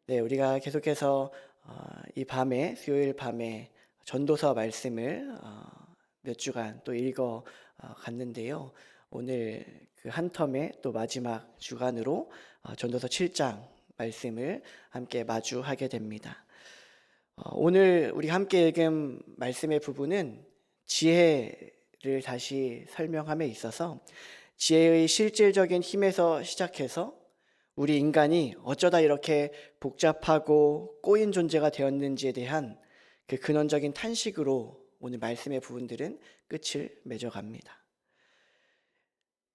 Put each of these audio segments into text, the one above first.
네, 우리가 계속해서 이 밤에 수요일 밤에 전도서 말씀을 몇 주간 또 읽어 갔는데요. 오늘 그 한 텀의 또 마지막 주간으로 전도서 7장 말씀을 함께 마주하게 됩니다. 오늘 우리 함께 읽은 말씀의 부분은 지혜를 다시 설명함에 있어서 지혜의 실질적인 힘에서 시작해서 우리 인간이 어쩌다 이렇게 복잡하고 꼬인 존재가 되었는지에 대한 그 근원적인 탄식으로 오늘 말씀의 부분들은 끝을 맺어갑니다.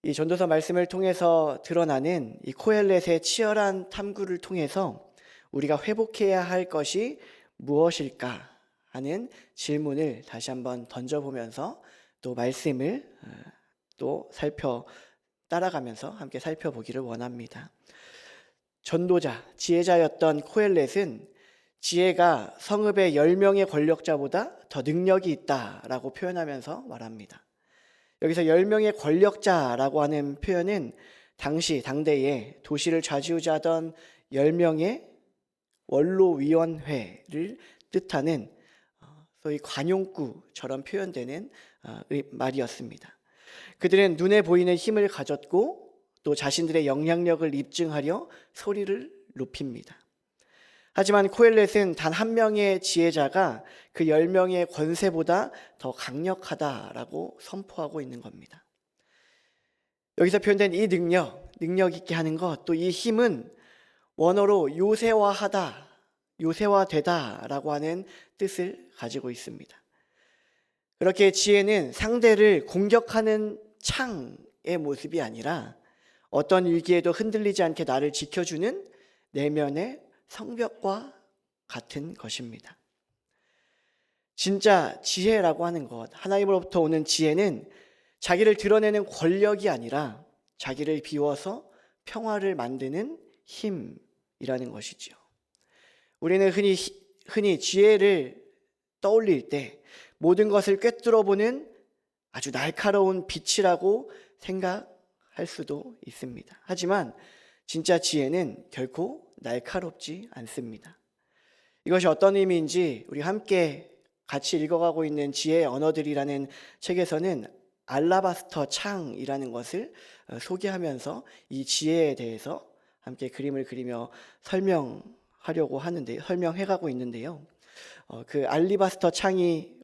이 전도서 말씀을 통해서 드러나는 이 코엘렛의 치열한 탐구를 통해서 우리가 회복해야 할 것이 무엇일까 하는 질문을 다시 한번 던져보면서 또 말씀을 또 따라가면서 함께 살펴보기를 원합니다. 전도자, 지혜자였던 코엘렛은 지혜가 성읍의 10명의 권력자보다 더 능력이 있다라고 표현하면서 말합니다. 여기서 10명의 권력자라고 하는 표현은 당대에 도시를 좌지우지하던 10명의 원로위원회를 뜻하는 소위 관용구처럼 표현되는 말이었습니다. 그들은 눈에 보이는 힘을 가졌고 또 자신들의 영향력을 입증하려 소리를 높입니다. 하지만 코엘렛은 단 한 명의 지혜자가 그 10명의 권세보다 더 강력하다라고 선포하고 있는 겁니다. 여기서 표현된 이 능력 있게 하는 것, 또 이 힘은 원어로 요새화되다라고 하는 뜻을 가지고 있습니다. 그렇게 지혜는 상대를 공격하는 창의 모습이 아니라 어떤 위기에도 흔들리지 않게 나를 지켜주는 내면의 성벽과 같은 것입니다. 진짜 지혜라고 하는 것, 하나님으로부터 오는 지혜는 자기를 드러내는 권력이 아니라 자기를 비워서 평화를 만드는 힘이라는 것이지요. 우리는 흔히 지혜를 떠올릴 때 모든 것을 꿰뚫어보는 아주 날카로운 빛이라고 생각할 수도 있습니다. 하지만 진짜 지혜는 결코 날카롭지 않습니다. 이것이 어떤 의미인지 우리 함께 같이 읽어가고 있는 지혜의 언어들이라는 책에서는 알라바스터 창이라는 것을 소개하면서 이 지혜에 대해서 함께 그림을 그리며 설명해가고 있는데요. 그 알라바스터 창이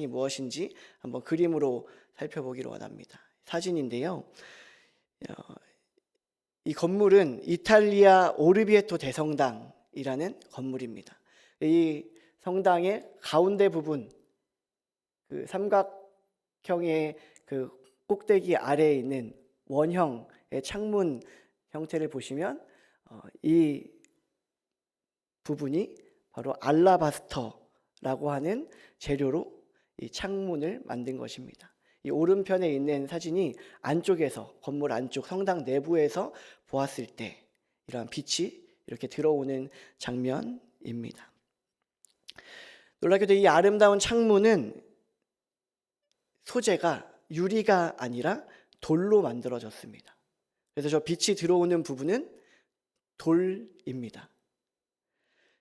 무엇인지 한번 그림으로 살펴보기를 원합니다. 사진인데요. 이 건물은 이탈리아 오르비에토 대성당이라는 건물입니다. 이 성당의 가운데 부분, 그 삼각형의 그 꼭대기 아래에 있는 원형의 창문 형태를 보시면 이 부분이 바로 알라바스터라고 하는 재료로 이 창문을 만든 것입니다. 이 오른편에 있는 사진이 안쪽에서, 건물 안쪽 성당 내부에서 보았을 때 이러한 빛이 이렇게 들어오는 장면입니다. 놀랍게도 이 아름다운 창문은 소재가 유리가 아니라 돌로 만들어졌습니다. 그래서 저 빛이 들어오는 부분은 돌입니다.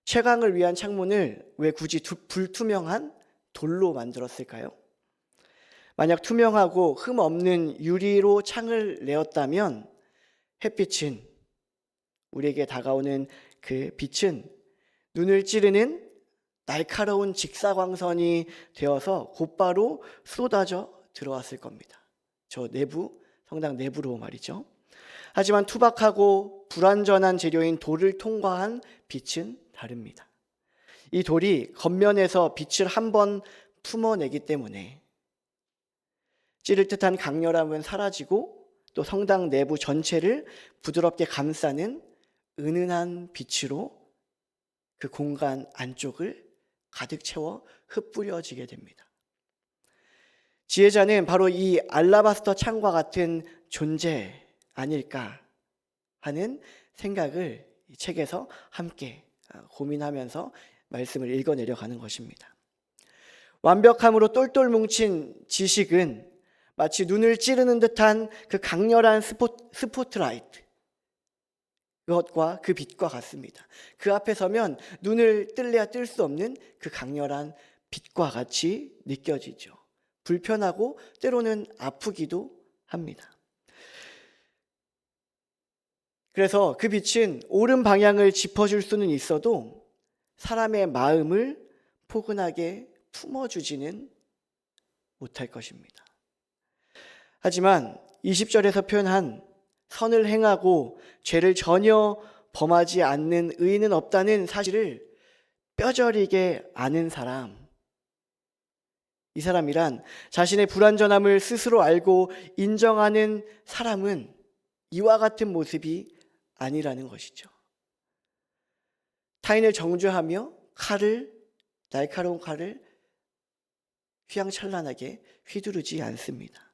채광을 위한 창문을 왜 굳이 불투명한 돌로 만들었을까요? 만약 투명하고 흠 없는 유리로 창을 내었다면 햇빛은, 우리에게 다가오는 그 빛은 눈을 찌르는 날카로운 직사광선이 되어서 곧바로 쏟아져 들어왔을 겁니다. 저 성당 내부로 말이죠. 하지만 투박하고 불완전한 재료인 돌을 통과한 빛은 다릅니다. 이 돌이 겉면에서 빛을 한번 품어내기 때문에 찌를 듯한 강렬함은 사라지고 또 성당 내부 전체를 부드럽게 감싸는 은은한 빛으로 그 공간 안쪽을 가득 채워 흩뿌려지게 됩니다. 지혜자는 바로 이 알라바스터 창과 같은 존재 아닐까 하는 생각을 이 책에서 함께 고민하면서 말씀을 읽어내려가는 것입니다. 완벽함으로 똘똘 뭉친 지식은 마치 눈을 찌르는 듯한 그 강렬한 스포트라이트, 그것과 그 빛과 같습니다. 그 앞에 서면 눈을 뜰래야 뜰 수 없는 그 강렬한 빛과 같이 느껴지죠. 불편하고 때로는 아프기도 합니다. 그래서 그 빛은 옳은 방향을 짚어줄 수는 있어도 사람의 마음을 포근하게 품어주지는 못할 것입니다. 하지만 20절에서 표현한 선을 행하고 죄를 전혀 범하지 않는 의인은 없다는 사실을 뼈저리게 아는 사람, 이 사람이란 자신의 불완전함을 스스로 알고 인정하는 사람은 이와 같은 모습이 아니라는 것이죠. 타인을 정죄하며 날카로운 칼을 휘황찬란하게 휘두르지 않습니다.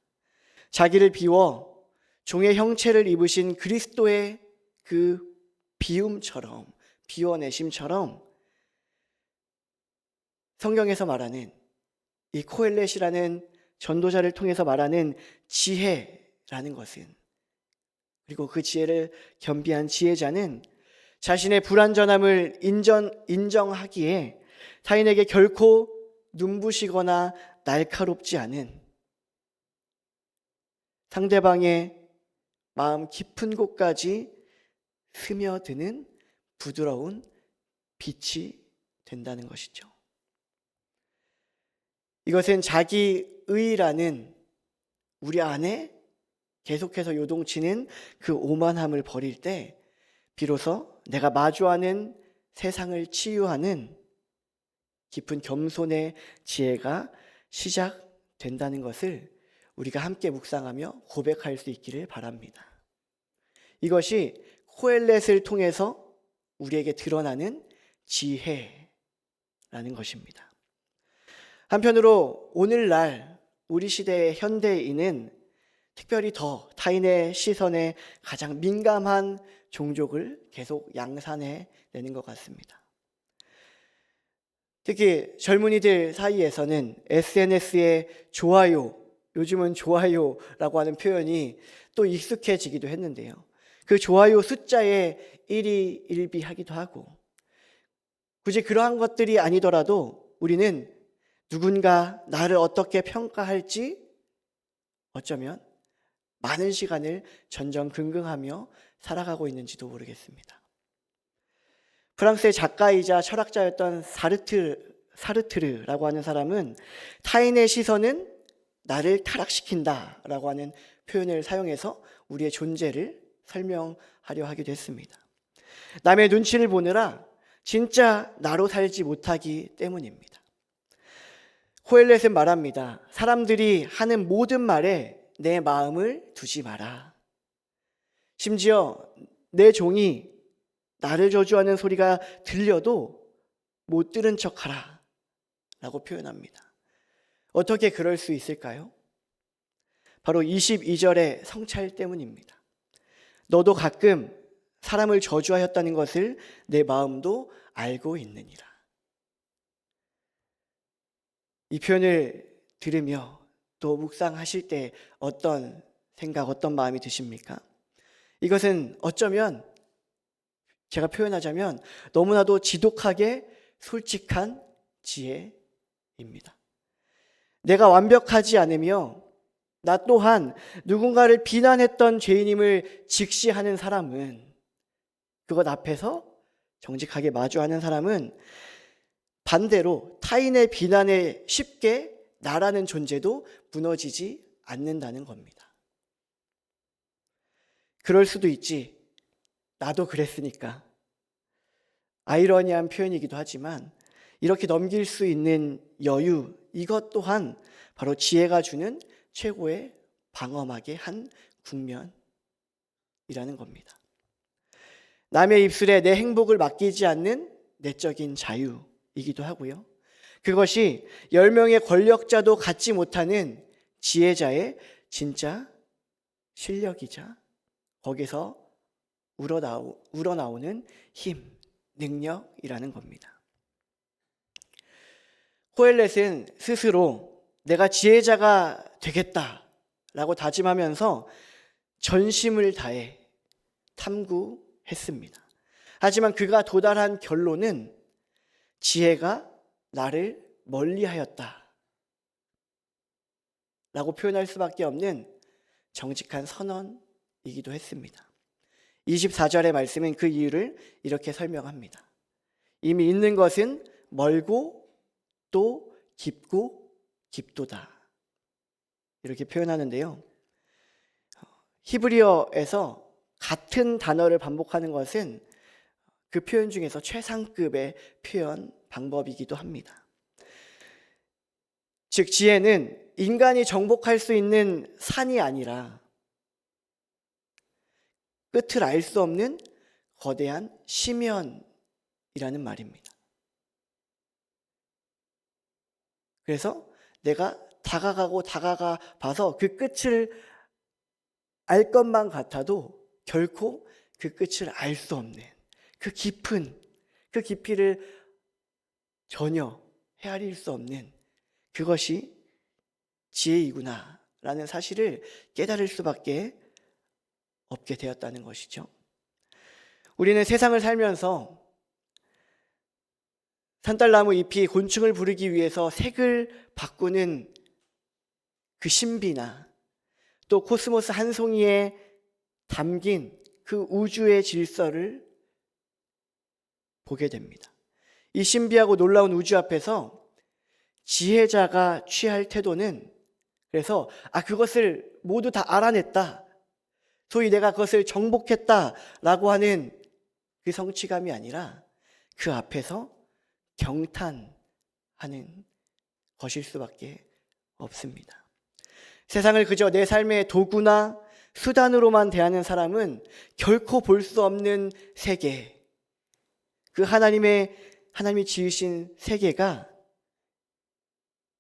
자기를 비워 종의 형체를 입으신 그리스도의 그 비움처럼, 비워내심처럼 성경에서 말하는 이 코엘렛이라는 전도자를 통해서 말하는 지혜라는 것은, 그리고 그 지혜를 겸비한 지혜자는 자신의 불완전함을 인정하기에 타인에게 결코 눈부시거나 날카롭지 않은, 상대방의 마음 깊은 곳까지 스며드는 부드러운 빛이 된다는 것이죠. 이것은 자기의라는 우리 안에 계속해서 요동치는 그 오만함을 버릴 때 비로소 내가 마주하는 세상을 치유하는 깊은 겸손의 지혜가 시작된다는 것을 우리가 함께 묵상하며 고백할 수 있기를 바랍니다. 이것이 코엘렛을 통해서 우리에게 드러나는 지혜라는 것입니다. 한편으로 오늘날 우리 시대의 현대인은 특별히 더 타인의 시선에 가장 민감한 종족을 계속 양산해내는 것 같습니다. 특히 젊은이들 사이에서는 SNS의 좋아요, 요즘은 좋아요라고 하는 표현이 또 익숙해지기도 했는데요. 그 좋아요 숫자에 일희일비하기도 하고, 굳이 그러한 것들이 아니더라도 우리는 누군가 나를 어떻게 평가할지 어쩌면 많은 시간을 전전긍긍하며 살아가고 있는지도 모르겠습니다. 프랑스의 작가이자 철학자였던 사르트르라고 하는 사람은 타인의 시선은 나를 타락시킨다라고 하는 표현을 사용해서 우리의 존재를 설명하려 하기도 했습니다. 남의 눈치를 보느라 진짜 나로 살지 못하기 때문입니다. 코엘렛은 말합니다. 사람들이 하는 모든 말에 내 마음을 두지 마라. 심지어 내 종이 나를 저주하는 소리가 들려도 못 들은 척하라 라고 표현합니다. 어떻게 그럴 수 있을까요? 바로 22절의 성찰 때문입니다. 너도 가끔 사람을 저주하였다는 것을 내 마음도 알고 있느니라. 이 표현을 들으며 또 묵상하실 때 어떤 생각, 어떤 마음이 드십니까? 이것은 어쩌면 제가 표현하자면 너무나도 지독하게 솔직한 지혜입니다. 내가 완벽하지 않으며 나 또한 누군가를 비난했던 죄인임을 직시하는 사람은, 그것 앞에서 정직하게 마주하는 사람은 반대로 타인의 비난에 쉽게 나라는 존재도 무너지지 않는다는 겁니다. 그럴 수도 있지. 나도 그랬으니까. 아이러니한 표현이기도 하지만 이렇게 넘길 수 있는 여유, 이것 또한 바로 지혜가 주는 최고의 방어막의 한 국면이라는 겁니다. 남의 입술에 내 행복을 맡기지 않는 내적인 자유이기도 하고요. 그것이 10명의 권력자도 갖지 못하는 지혜자의 진짜 실력이자 거기서 우러나오는 힘, 능력이라는 겁니다. 코엘렛은 스스로 내가 지혜자가 되겠다라고 다짐하면서 전심을 다해 했습니다. 하지만 그가 도달한 결론은 지혜가 나를 멀리하였다 라고 표현할 수밖에 없는 정직한 선언이기도 했습니다. 24절의 말씀은 그 이유를 이렇게 설명합니다. 이미 있는 것은 멀고 또 깊고 깊도다, 이렇게 표현하는데요. 히브리어에서 같은 단어를 반복하는 것은 그 표현 중에서 최상급의 표현 방법이기도 합니다. 즉 지혜는 인간이 정복할 수 있는 산이 아니라 끝을 알 수 없는 거대한 심연이라는 말입니다. 그래서 내가 다가가 봐서 그 끝을 알 것만 같아도 결코 그 끝을 알 수 없는 그 깊은 그 깊이를 전혀 헤아릴 수 없는 그것이 지혜이구나 라는 사실을 깨달을 수밖에 없게 되었다는 것이죠. 우리는 세상을 살면서 산딸나무 잎이 곤충을 부르기 위해서 색을 바꾸는 그 신비나 또 코스모스 한 송이에 담긴 그 우주의 질서를 보게 됩니다. 이 신비하고 놀라운 우주 앞에서 지혜자가 취할 태도는 그래서 그것을 모두 다 알아냈다, 소위 내가 그것을 정복했다라고 하는 그 성취감이 아니라 그 앞에서 경탄하는 것일 수밖에 없습니다. 세상을 그저 내 삶의 도구나 수단으로만 대하는 사람은 결코 볼 수 없는 세계, 그 하나님이 지으신 세계가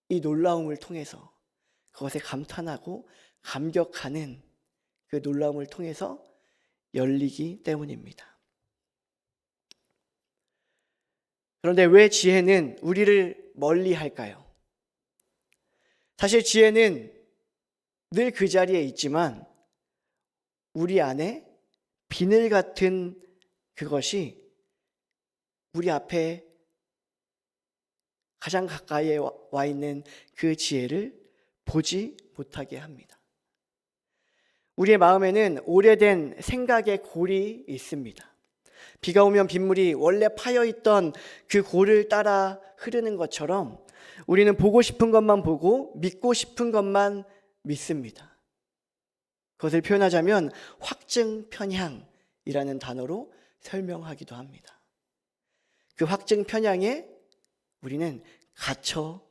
이 놀라움을 통해서 그것에 감탄하고 감격하는 그 놀라움을 통해서 열리기 때문입니다. 그런데 왜 지혜는 우리를 멀리 할까요? 사실 지혜는 늘 그 자리에 있지만 우리 안에 비늘 같은 그것이 우리 앞에 가장 가까이에 와 있는 그 지혜를 보지 못하게 합니다. 우리의 마음에는 오래된 생각의 골이 있습니다. 비가 오면 빗물이 원래 파여있던 그 골을 따라 흐르는 것처럼 우리는 보고 싶은 것만 보고 믿고 싶은 것만 믿습니다. 그것을 표현하자면 확증 편향이라는 단어로 설명하기도 합니다. 그 확증 편향에 우리는 갇혀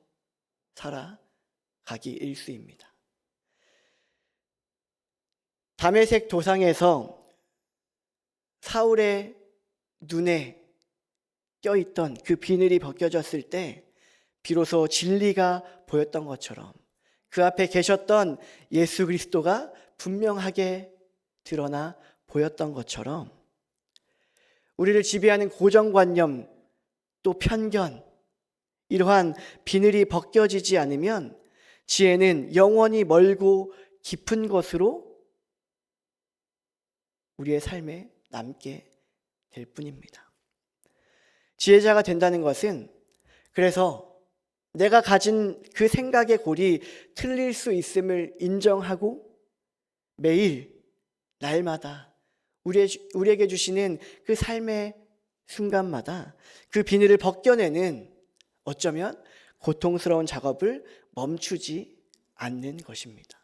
살아가기 일쑤입니다. 다메섹 도상에서 사울의 눈에 껴있던 그 비늘이 벗겨졌을 때 비로소 진리가 보였던 것처럼 그 앞에 계셨던 예수 그리스도가 분명하게 드러나 보였던 것처럼 우리를 지배하는 고정관념 또 편견, 이러한 비늘이 벗겨지지 않으면 지혜는 영원히 멀고 깊은 것으로 우리의 삶에 남게 될 뿐입니다. 지혜자가 된다는 것은 그래서 내가 가진 그 생각의 골이 틀릴 수 있음을 인정하고 매일 날마다 우리에게 주시는 그 삶의 순간마다 그 비늘을 벗겨내는 어쩌면 고통스러운 작업을 멈추지 않는 것입니다.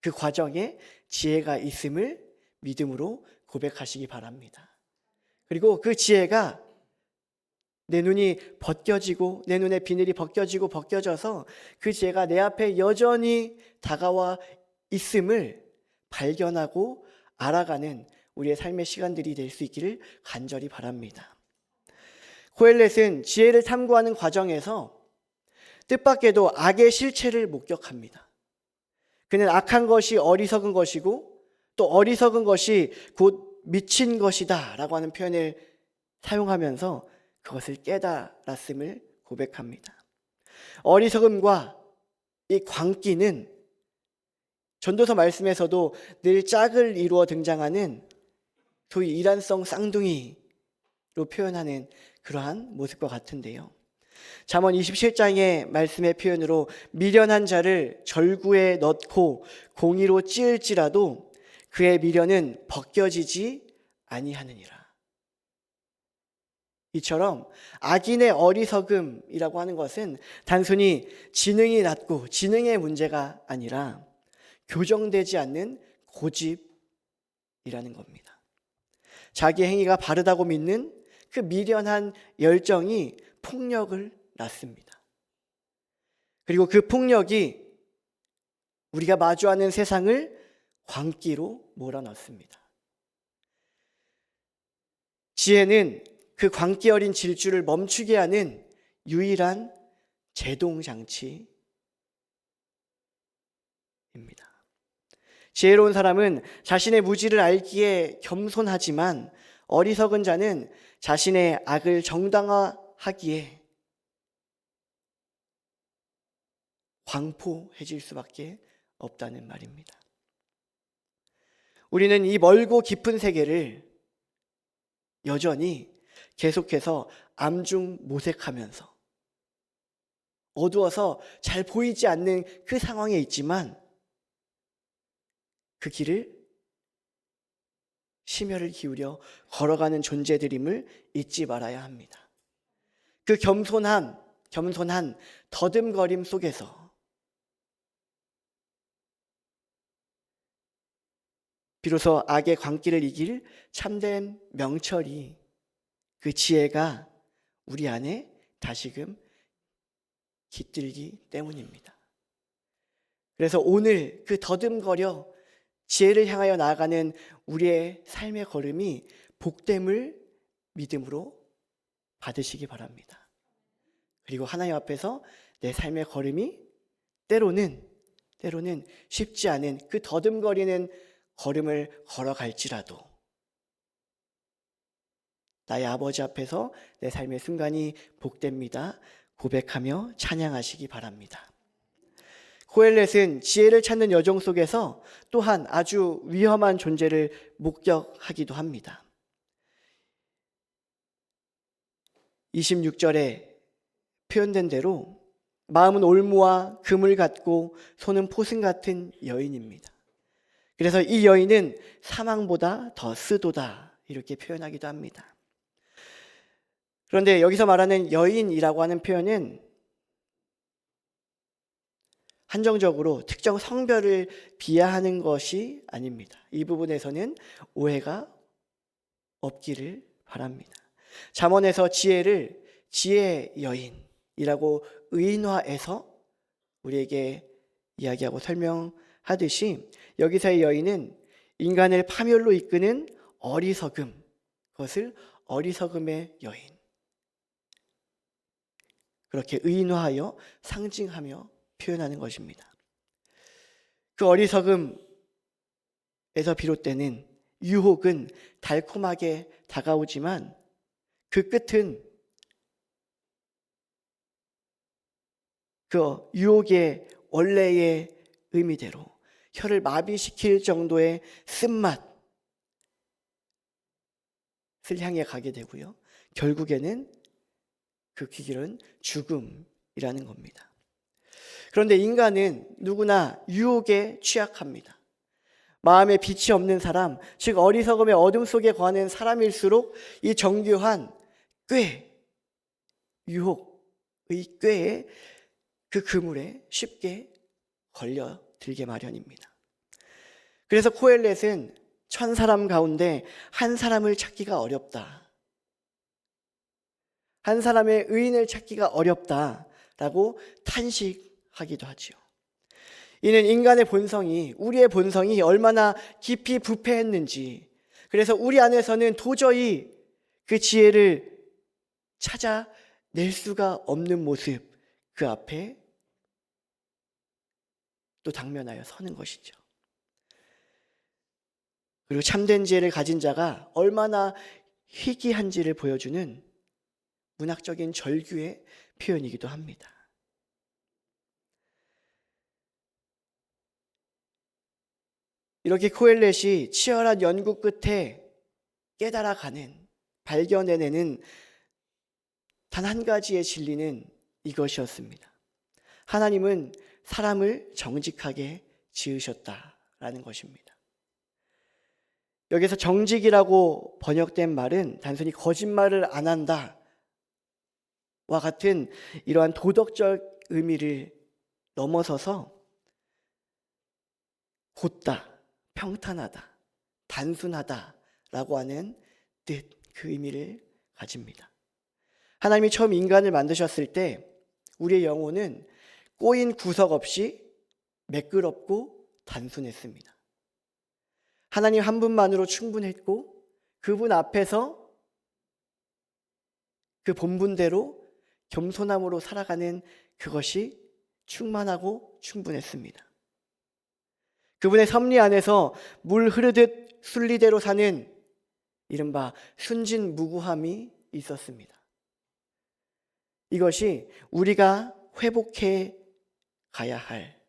그 과정에 지혜가 있음을 믿음으로 고백하시기 바랍니다. 그리고 그 지혜가 내 눈이 벗겨지고 내 눈에 비늘이 벗겨져서 그 지혜가 내 앞에 여전히 다가와 있음을 발견하고 알아가는 우리의 삶의 시간들이 될 수 있기를 간절히 바랍니다. 코엘렛은 지혜를 탐구하는 과정에서 뜻밖에도 악의 실체를 목격합니다. 그는 악한 것이 어리석은 것이고 또 어리석은 것이 곧 미친 것이다 라고 하는 표현을 사용하면서 그것을 깨달았음을 고백합니다. 어리석음과 이 광기는 전도서 말씀에서도 늘 짝을 이루어 등장하는 소위 이란성 쌍둥이로 표현하는 그러한 모습과 같은데요. 잠언 27장의 말씀의 표현으로 미련한 자를 절구에 넣고 공의로 찌을지라도 그의 미련은 벗겨지지 아니하느니라. 이처럼 악인의 어리석음이라고 하는 것은 단순히 지능이 낮고 지능의 문제가 아니라 교정되지 않는 고집이라는 겁니다. 자기 행위가 바르다고 믿는 그 미련한 열정이 폭력을 낳습니다. 그리고 그 폭력이 우리가 마주하는 세상을 광기로 몰아넣습니다. 지혜는 그 광기 어린 질주를 멈추게 하는 유일한 제동장치입니다. 지혜로운 사람은 자신의 무지를 알기에 겸손하지만 어리석은 자는 자신의 악을 정당화하기에 광포해질 수밖에 없다는 말입니다. 우리는 이 멀고 깊은 세계를 여전히 계속해서 암중모색하면서 어두워서 잘 보이지 않는 그 상황에 있지만 그 길을 심혈을 기울여 걸어가는 존재들임을 잊지 말아야 합니다. 그 겸손한 더듬거림 속에서 비로소 악의 광기를 이길 참된 명철이, 그 지혜가 우리 안에 다시금 깃들기 때문입니다. 그래서 오늘 그 더듬거려 지혜를 향하여 나아가는 우리의 삶의 걸음이 복됨을 믿음으로 받으시기 바랍니다. 그리고 하나님 앞에서 내 삶의 걸음이 때로는 쉽지 않은 그 더듬거리는 걸음을 걸어갈지라도 나의 아버지 앞에서 내 삶의 순간이 복됩니다 고백하며 찬양하시기 바랍니다. 고엘렛은 지혜를 찾는 여정 속에서 또한 아주 위험한 존재를 목격하기도 합니다. 26절에 표현된 대로 마음은 올무와 금을 갖고 손은 포승 같은 여인입니다. 그래서 이 여인은 사망보다 더 쓰도다 이렇게 표현하기도 합니다. 그런데 여기서 말하는 여인이라고 하는 표현은 한정적으로 특정 성별을 비하하는 것이 아닙니다. 이 부분에서는 오해가 없기를 바랍니다. 잠언에서 지혜를 지혜의 여인이라고 의인화해서 우리에게 이야기하고 설명하듯이 여기서의 여인은 인간을 파멸로 이끄는 어리석음, 그것을 어리석음의 여인, 그렇게 의인화하여 상징하며 표현하는 것입니다. 그 어리석음에서 비롯되는 유혹은 달콤하게 다가오지만 그 끝은 그 유혹의 원래의 의미대로 혀를 마비시킬 정도의 쓴맛을 향해 가게 되고요. 결국에는 그 길은 죽음이라는 겁니다. 그런데 인간은 누구나 유혹에 취약합니다. 마음에 빛이 없는 사람, 즉 어리석음의 어둠 속에 거하는 사람일수록 이 정교한 꾀, 유혹의 꾀에 그 그물에 쉽게 걸려들게 마련입니다. 그래서 코엘렛은 1000사람 가운데 한 사람을 찾기가 어렵다, 한 사람의 의인을 찾기가 어렵다라고 탄식하기도 하지요. 이는 인간의 본성이, 우리의 본성이 얼마나 깊이 부패했는지, 그래서 우리 안에서는 도저히 그 지혜를 찾아낼 수가 없는 모습, 그 앞에 또 당면하여 서는 것이죠. 그리고 참된 지혜를 가진 자가 얼마나 희귀한지를 보여주는 문학적인 절규의 표현이기도 합니다. 이렇게 코엘렛이 치열한 연구 끝에 깨달아가는, 발견해내는 단 한 가지의 진리는 이것이었습니다. 하나님은 사람을 정직하게 지으셨다라는 것입니다. 여기서 정직이라고 번역된 말은 단순히 거짓말을 안 한다와 같은 이러한 도덕적 의미를 넘어서서 곧다, 평탄하다, 단순하다라고 하는 뜻, 그 의미를 가집니다. 하나님이 처음 인간을 만드셨을 때 우리의 영혼은 꼬인 구석 없이 매끄럽고 단순했습니다. 하나님 한 분만으로 충분했고 그분 앞에서 그 본분대로 겸손함으로 살아가는 그것이 충만하고 충분했습니다. 그분의 섭리 안에서 물 흐르듯 순리대로 사는 이른바 순진무구함이 있었습니다. 이것이 우리가 회복해 가야 할,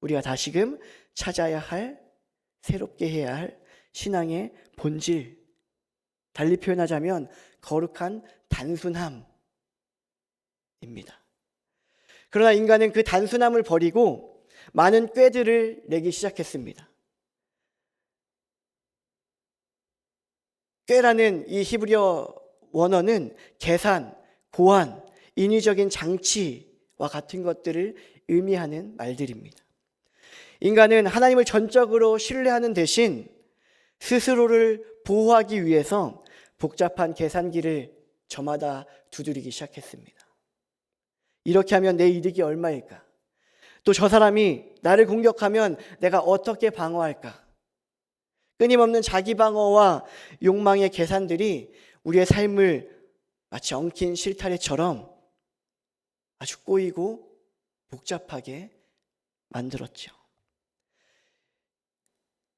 우리가 다시금 찾아야 할, 새롭게 해야 할 신앙의 본질, 달리 표현하자면 거룩한 단순함입니다. 그러나 인간은 그 단순함을 버리고 많은 꾀들을 내기 시작했습니다. 꾀라는 이 히브리어 원어는 계산, 고안, 인위적인 장치와 같은 것들을 의미하는 말들입니다. 인간은 하나님을 전적으로 신뢰하는 대신 스스로를 보호하기 위해서 복잡한 계산기를 저마다 두드리기 시작했습니다. 이렇게 하면 내 이득이 얼마일까? 또 저 사람이 나를 공격하면 내가 어떻게 방어할까? 끊임없는 자기 방어와 욕망의 계산들이 우리의 삶을 마치 엉킨 실타래처럼 아주 꼬이고 복잡하게 만들었죠.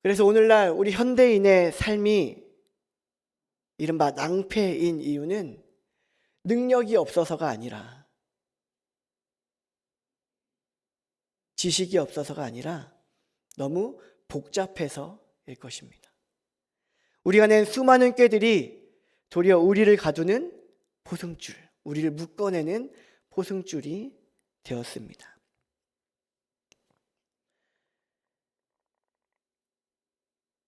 그래서 오늘날 우리 현대인의 삶이 이른바 낭패인 이유는 능력이 없어서가 아니라, 지식이 없어서가 아니라 너무 복잡해서일 것입니다. 우리가 낸 수많은 꾀들이 도리어 우리를 가두는 포승줄, 우리를 묶어내는 포승줄이 되었습니다.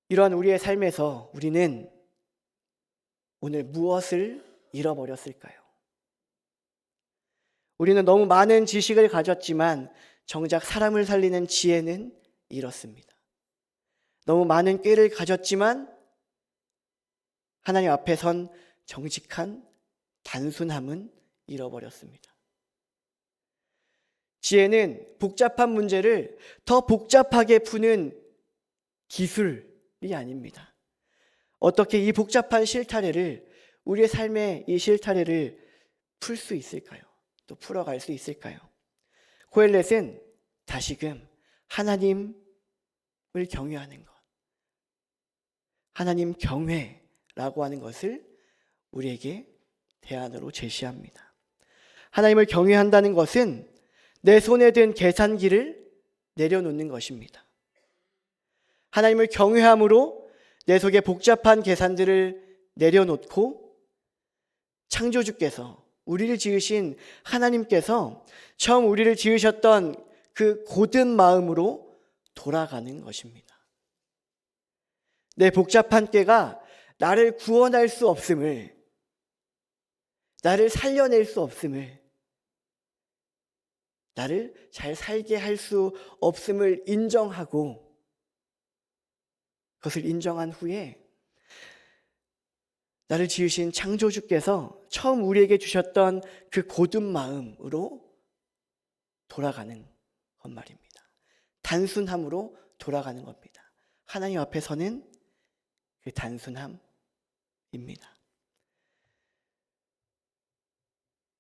이러한 우리의 삶에서 우리는 오늘 무엇을 잃어버렸을까요? 우리는 너무 많은 지식을 가졌지만 정작 사람을 살리는 지혜는 잃었습니다. 너무 많은 꾀를 가졌지만 하나님 앞에 선 정직한 단순함은 잃어버렸습니다. 지혜는 복잡한 문제를 더 복잡하게 푸는 기술이 아닙니다. 어떻게 이 복잡한 실타래를, 우리의 삶의 이 실타래를 풀 수 있을까요? 또 풀어갈 수 있을까요? 고헬렛은 다시금 하나님을 경외하는 것, 하나님 경외라고 하는 것을 우리에게 대안으로 제시합니다. 하나님을 경외한다는 것은 내 손에 든 계산기를 내려놓는 것입니다. 하나님을 경외함으로 내 속에 복잡한 계산들을 내려놓고 창조주께서, 우리를 지으신 하나님께서 처음 우리를 지으셨던 그 고든 마음으로 돌아가는 것입니다. 내 복잡한 꾀가 나를 구원할 수 없음을, 나를 살려낼 수 없음을, 나를 잘 살게 할 수 없음을 인정하고, 그것을 인정한 후에 나를 지으신 창조주께서 처음 우리에게 주셨던 그 고든 마음으로 돌아가는 것 말입니다. 단순함으로 돌아가는 겁니다. 하나님 앞에서는 그 단순함입니다.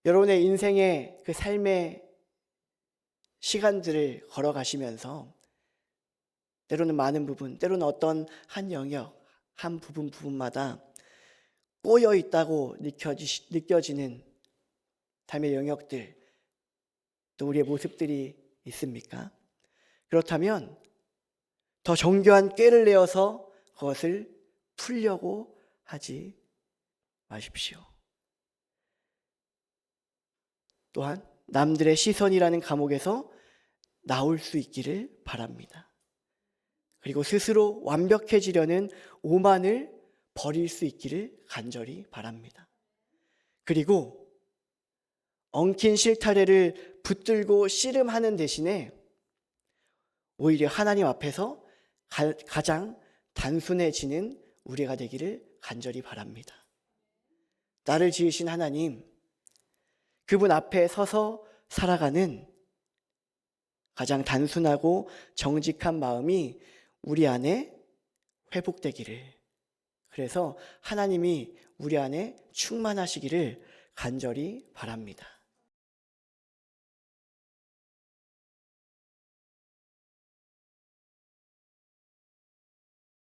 여러분의 인생의 그 삶의 시간들을 걸어가시면서 때로는 많은 부분, 때로는 어떤 한 영역, 한 부분마다 꼬여 있다고 느껴지는 삶의 영역들, 또 우리의 모습들이 있습니까? 그렇다면 더 정교한 꾀를 내어서 그것을 풀려고 하지 마십시오. 또한 남들의 시선이라는 감옥에서 나올 수 있기를 바랍니다. 그리고 스스로 완벽해지려는 오만을 버릴 수 있기를 간절히 바랍니다. 그리고 엉킨 실타래를 붙들고 씨름하는 대신에 오히려 하나님 앞에서 가장 단순해지는 우리가 되기를 간절히 바랍니다. 나를 지으신 하나님, 그분 앞에 서서 살아가는 가장 단순하고 정직한 마음이 우리 안에 회복되기를, 그래서 하나님이 우리 안에 충만하시기를 간절히 바랍니다.